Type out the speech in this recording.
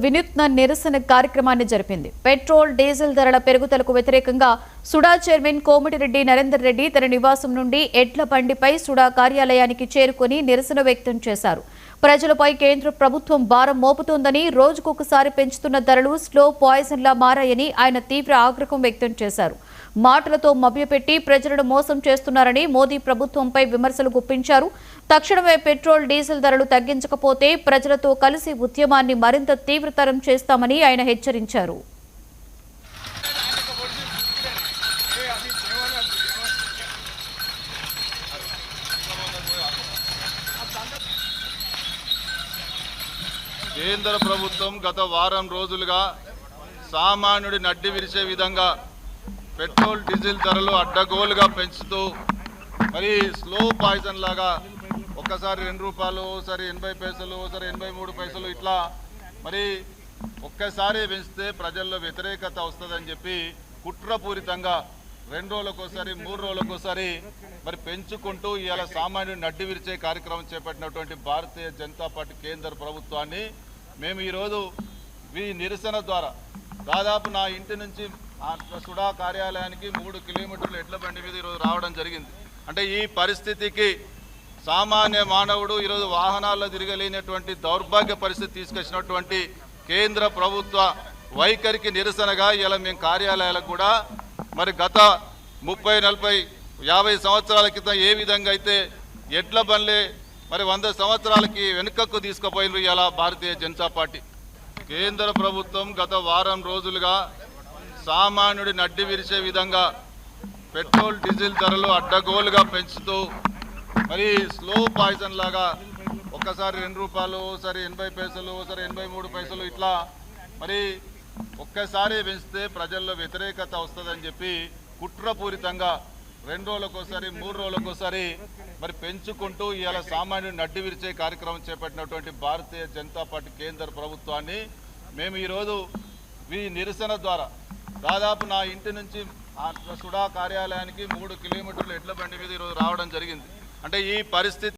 వినూత్న నిరసన కార్యక్రమాన్ని జరిపింది. పెట్రోల్ డీజిల్ ధరల పెరుగుదలకు వ్యతిరేకంగా సుడా చైర్మన్ కోమటిరెడ్డి నరేందర్ రెడ్డి తన నివాసం నుండి ఎడ్ల బండిపై సుడా కార్యాలయానికి చేరుకుని నిరసన వ్యక్తం చేశారు. ప్రజలపై కేంద్ర ప్రభుత్వం భారం మోపుతోందని, రోజుకొకసారి పెంచుతున్న ధరలు స్లో పాయిజన్లా మారాయని ఆయన తీవ్ర ఆగ్రహం వ్యక్తం చేశారు. మాటలతో మభ్యపెట్టి ప్రజలను మోసం చేస్తున్నారని మోదీ ప్రభుత్వంపై విమర్శలు గుప్పించారు. తక్షణమే పెట్రోల్ డీజిల్ ధరలు తగ్గించకపోతే ప్రజలతో కలిసి ఉద్యమాన్ని మరింత తీవ్రతరం చేస్తామని ఆయన హెచ్చరించారు. కేంద్ర ప్రభుత్వం గత వారం రోజులుగా సామాన్యుడి నడ్డి విరిచే విధంగా పెట్రోల్ డీజిల్ ధరలు అడ్డగోలుగా పెంచుతూ మరి స్లో పాయిజన్ లాగా ఒక్కసారి 2 రూపాయలు, ఒకసారి 80 పైసలు, ఒకసారి 83 పైసలు, ఇట్లా మరి ఒక్కసారి పెంచితే ప్రజల్లో వ్యతిరేకత వస్తుందని చెప్పి కుట్రపూరితంగా 2 రోజులకోసారి 3 రోజులకోసారి మరి పెంచుకుంటూ ఇవాళ సామాన్యుడు నడ్డి విరిచే కార్యక్రమం చేపట్టినటువంటి భారతీయ జనతా పార్టీ కేంద్ర ప్రభుత్వాన్ని మేము ఈరోజు ఈ నిరసన ద్వారా దాదాపు నా ఇంటి నుంచి సుడా కార్యాలయానికి 3 కిలోమీటర్లు ఎడ్ల బండి మీద ఈరోజు రావడం జరిగింది. అంటే ఈ పరిస్థితికి సామాన్య మానవుడు ఈరోజు వాహనాల్లో తిరగలేనటువంటి దౌర్భాగ్య పరిస్థితి తీసుకొచ్చినటువంటి కేంద్ర ప్రభుత్వ వైఖరికి నిరసనగా ఇలా మేము కార్యాలయాలకు కూడా మరి గత 30, 40, 50 సంవత్సరాల క్రితం ఏ విధంగా అయితే ఎడ్ల బండ్లే మరి 100 సంవత్సరాలకి వెనుకకు తీసుకుపోయినారు ఇలా భారతీయ జనతా పార్టీ. కేంద్ర ప్రభుత్వం గత వారం రోజులుగా సామాన్యుడి నడ్డి విరిచే విధంగా పెట్రోల్ డీజిల్ ధరలు అడ్డగోలుగా పెంచుతూ మరి స్లో పాయిజన్ లాగా ఒక్కసారి 2 రూపాయలు, ఒకసారి 80 పైసలు, ఒకసారి 83 పైసలు, ఇట్లా మరి ఒక్కసారి పెంచితే ప్రజల్లో వ్యతిరేకత వస్తుందని చెప్పి కుట్రపూరితంగా 2 రోజులకోసారి 3 రోజులకోసారి మరి పెంచుకుంటూ ఇవాళ సామాన్యుడు నడ్డి విరిచే కార్యక్రమం చేపట్టినటువంటి భారతీయ జనతా పార్టీ కేంద్ర ప్రభుత్వాన్ని మేము ఈరోజు ఈ నిరసన ద్వారా దాదాపు నా ఇంటి నుంచి సుడా కార్యాలయానికి 3 కిలోమీటర్లు ఎడ్ల బండి మీద ఈరోజు రావడం జరిగింది. అంటే ఈ పరిస్థితి